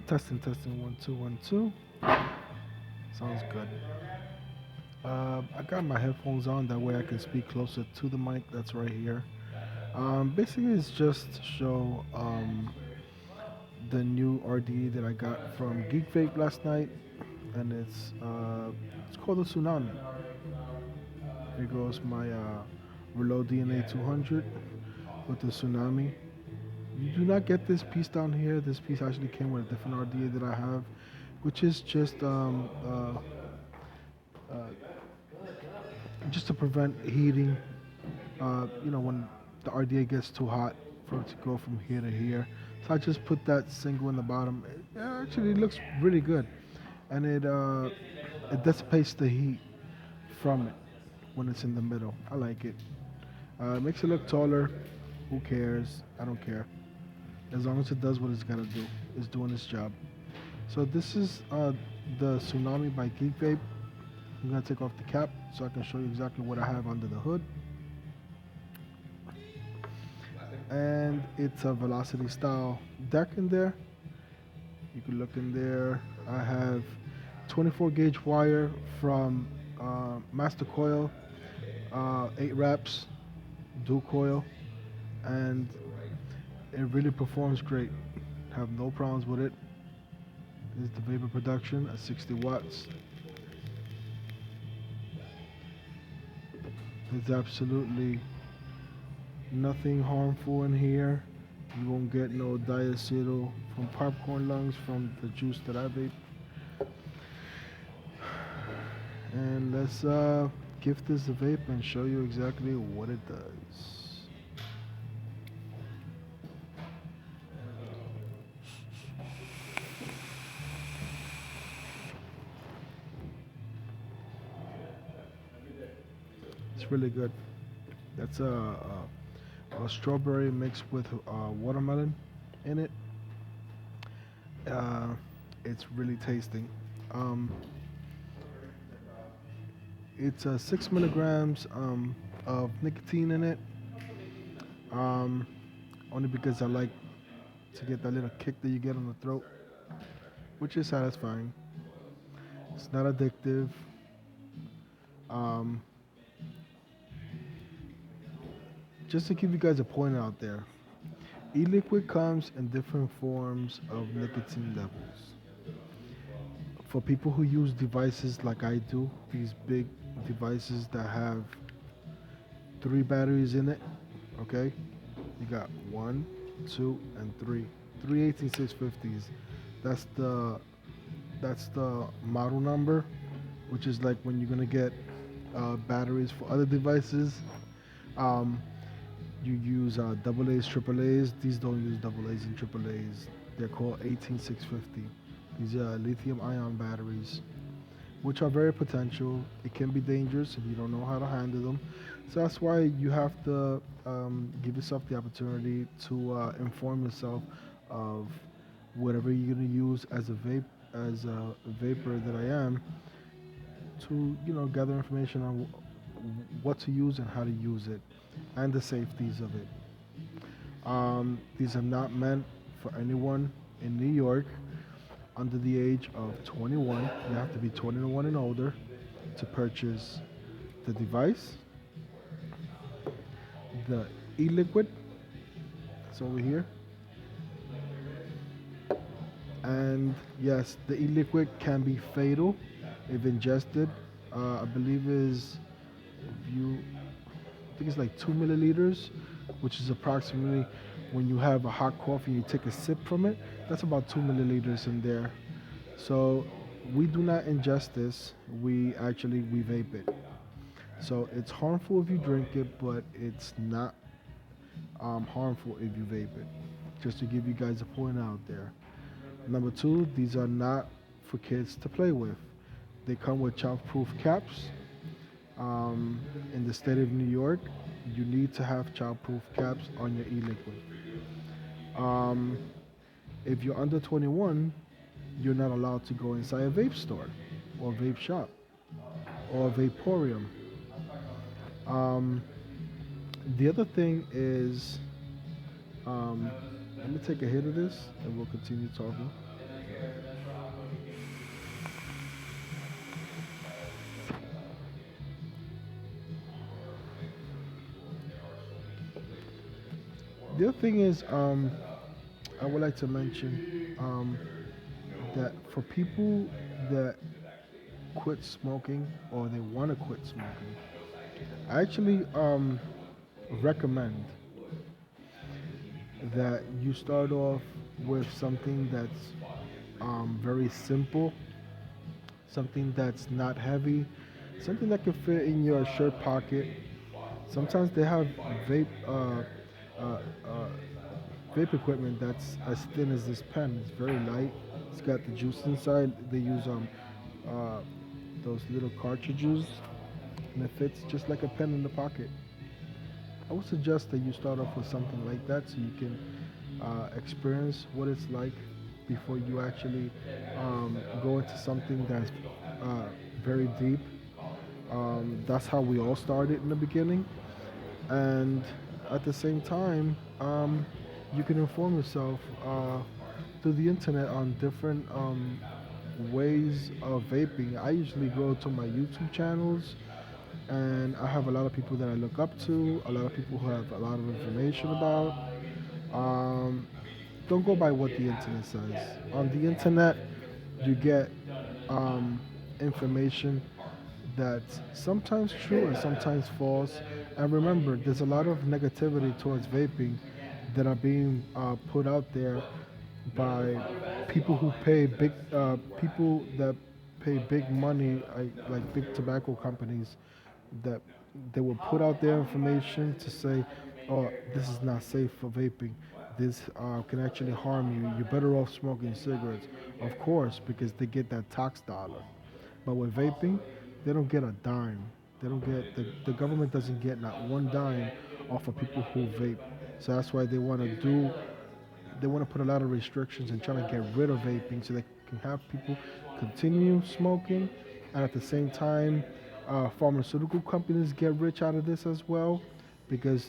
Testing, testing, 1, 2, 1, 2. Sounds good. I got my headphones on, that way I can speak closer to the mic that's right here. Basically, it's just to show the new RDA that I got from Geek Vape last night, and it's called the Tsunami. Here goes my Reuleaux DNA 200 with the Tsunami. You do not get this piece down here. This piece actually came with a different RDA that I have, which is just to prevent heating. When the RDA gets too hot for it to go from here to here. So I just put that single in the bottom. It actually looks really good, and it dissipates the heat from it when it's in the middle. I like it. It makes it look taller. Who cares? I don't care. As long as it does what it's gotta do, it's doing its job. So this is the Tsunami by Geek Vape. I'm gonna take off the cap so I can show you exactly what I have under the hood. And it's a Velocity style deck in there. You can look in there. I have 24 gauge wire from Master Coil, 8 wraps, dual coil, and it really performs great. Have no problems with it. This is the vapor production at 60 watts. There's absolutely nothing harmful in here. You won't get no diacetyl from popcorn lungs from the juice that I vape. And let's give this a vape and show you exactly what it does. It's really good. That's a strawberry mixed with watermelon in it. Uh, it's really tasting. Um, it's 6 milligrams of nicotine in it. Um, Only because I like to get that little kick that you get on the throat, which is satisfying. It's not addictive. Um, just to give you guys a point out there, e-liquid comes in different forms of nicotine levels. For people who use devices like I do, these big devices that have 3 batteries in it, okay? You got one, two, and three. Three 18650s. That's the that's the model number, which is like when you're gonna get batteries for other devices. Um, you use double A's, triple A's. These don't use double A's and triple A's. They're called 18650. These are lithium ion batteries, which are very potential. It can be dangerous if you don't know how to handle them. So that's why you have to give yourself the opportunity to inform yourself of whatever you're gonna use as a vapor that I am, to gather information on what to use and how to use it, and the safeties of it. These are not meant for anyone in New York under the age of 21. You have to be 21 and older to purchase the device. The e-liquid, it's over here. And yes, the e-liquid can be fatal if ingested. I believe is if you I think it's like 2 milliliters, which is approximately when you have a hot coffee and you take a sip from it. That's about 2 milliliters in there. So we do not ingest this. We vape it. So it's harmful if you drink it, but it's not harmful if you vape it. Just to give you guys a point out there. Number two, these are not for kids to play with. They come with child-proof caps. In the state of New York, you need to have child-proof caps on your e-liquid. Um, if you're under 21, you're not allowed to go inside a vape store or vape shop or vaporium. Um, the other thing is, let me take a hit of this and we'll continue talking. The other thing is, I would like to mention that for people that quit smoking or they want to quit smoking, I actually recommend that you start off with something that's very simple, something that's not heavy, something that can fit in your shirt pocket. Sometimes they have vape uh, uh, vape equipment that's as thin as this pen. It's very light. It's got the juice inside. They use uh, those little cartridges, and it fits just like a pen in the pocket. I would suggest that you start off with something like that so you can experience what it's like before you actually go into something that's uh, very deep. That's how we all started in the beginning. And at the same time, you can inform yourself through the internet on different ways of vaping. I usually go to my YouTube channels, and I have a lot of people that I look up to, a lot of people who have a lot of information about. Um, don't go by what the internet says. On the internet, you get um, information that's sometimes true and sometimes false. And remember, there's a lot of negativity towards vaping that are being put out there by people who pay people that pay big money, like big tobacco companies, that they will put out their information to say, "Oh, this is not safe for vaping. This can actually harm you. You're better off smoking cigarettes." Of course, because they get that tax dollar. But with vaping, they don't get a dime. They don't get the government doesn't get not one dime off of people who vape. So that's why they want to put a lot of restrictions and trying to get rid of vaping so they can have people continue smoking, and at the same time, pharmaceutical companies get rich out of this as well, because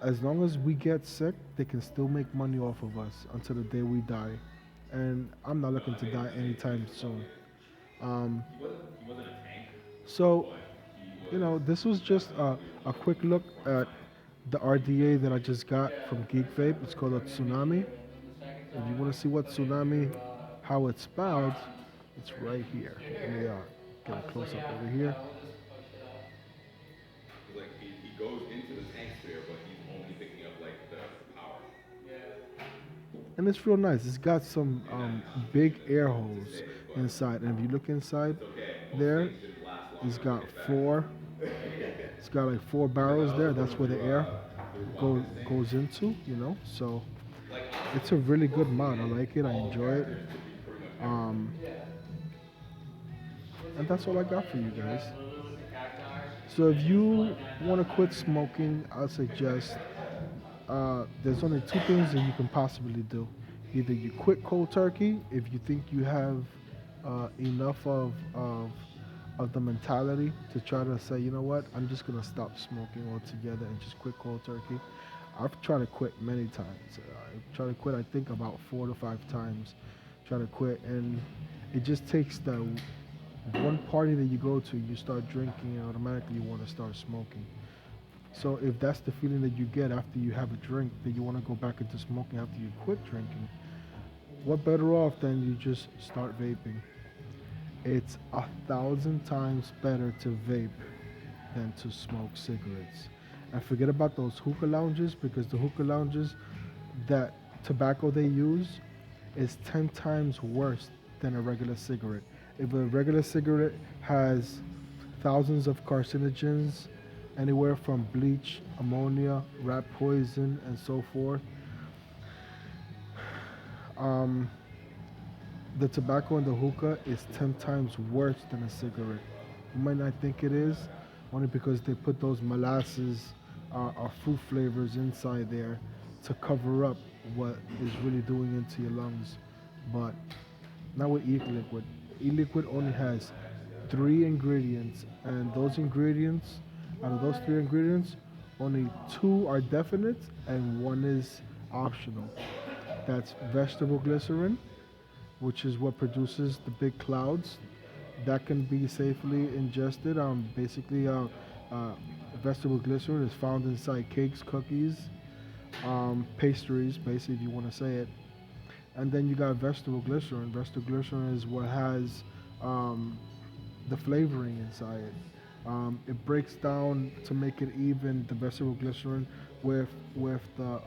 as long as we get sick, they can still make money off of us until the day we die. And I'm not looking to die anytime soon. Um, so, this was just a quick look at the RDA that I just got from Geek Vape. It's called a Tsunami. If you want to see what Tsunami, how it's spelled, it's right here. Let me get a close up over here. And it's real nice. It's got some big air holes inside. And if you look inside there, it's got four. It's got like four barrels there. That's where the air goes into. So it's a really good mod. I like it. I enjoy it. Um, and that's all I got for you guys. So if you want to quit smoking, I suggest there's only two things that you can possibly do. Either you quit cold turkey if you think you have enough of the mentality to try to say, you know what, I'm just gonna stop smoking altogether and just quit cold turkey. I've tried to quit many times. I've tried to quit, I think, about 4 to 5 times. Try to quit, and it just takes the one party that you go to, you start drinking, and automatically you want to start smoking. So if that's the feeling that you get after you have a drink, that you want to go back into smoking after you quit drinking, what better off than you just start vaping? It's 1,000 times better to vape than to smoke cigarettes. And forget about those hookah lounges, because the hookah lounges, that tobacco they use is 10 times worse than a regular cigarette. If a regular cigarette has thousands of carcinogens, anywhere from bleach, ammonia, rat poison, and so forth, um, the tobacco in the hookah is 10 times worse than a cigarette. You might not think it is, only because they put those molasses or fruit flavors inside there to cover up what is really doing into your lungs. But not with e-liquid. E-liquid only has 3 ingredients, and those ingredients, out of those 3 ingredients, only 2 are definite and one is optional. That's vegetable glycerin which is what produces the big clouds that can be safely ingested. Basically, uh, vegetable glycerin is found inside cakes, cookies, pastries, basically, if you want to say it. And then you got vegetable glycerin. Vegetable glycerin is what has um, the flavoring inside it. It breaks down to make it even the vegetable glycerin with with the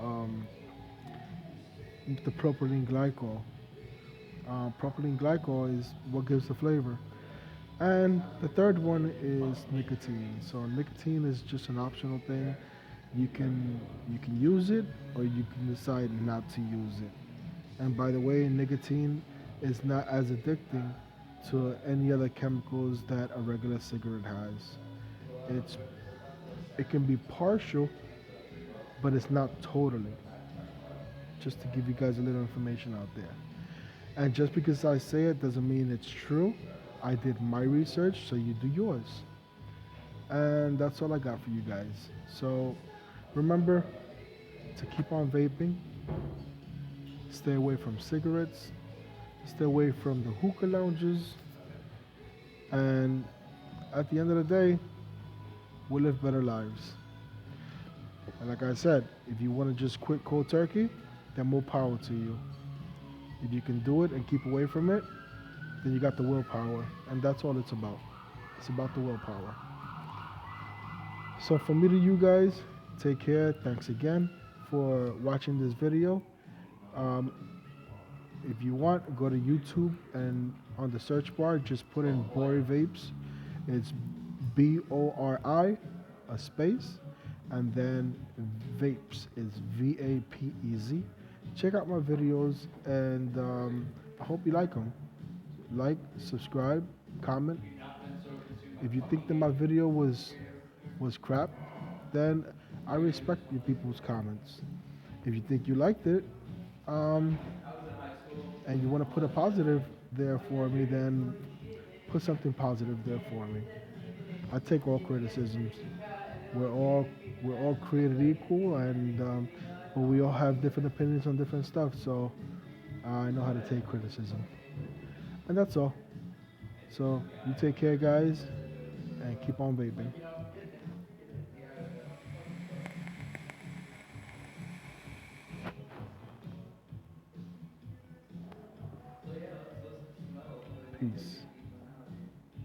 propylene glycol. Propylene glycol is what gives the flavor. And the third one is nicotine. So nicotine is just an optional thing. You can you can use it or you can decide not to use it. And by the way, nicotine is not as addicting to any other chemicals that a regular cigarette has. It's it can be partial, but it's not totally. Just to give you guys a little information out there. And just because I say it doesn't mean it's true. I did my research, so you do yours. And that's all I got for you guys. So remember to keep on vaping, stay away from cigarettes, stay away from the hookah lounges, and at the end of the day, we'll live better lives. And like I said, if you want to just quit cold turkey, then more power to you. If you can do it and keep away from it, then you got the willpower. And that's all it's about. It's about the willpower. So from me to you guys, take care. Thanks again for watching this video. Um, if you want, go to YouTube and on the search bar, just put in Bori Vapes. It's Bori, a space, and then Vapes is Vapez. Check out my videos, and I hope you like them. Like, subscribe, comment. If you think that my video was crap, then I respect you people's comments. If you think you liked it, um, and you want to put a positive there for me, then put something positive there for me. I take all criticisms. We're all we're all created equal, and but we all have different opinions on different stuff. So I know how to take criticism, and that's all. So you take care, guys, and keep on vaping.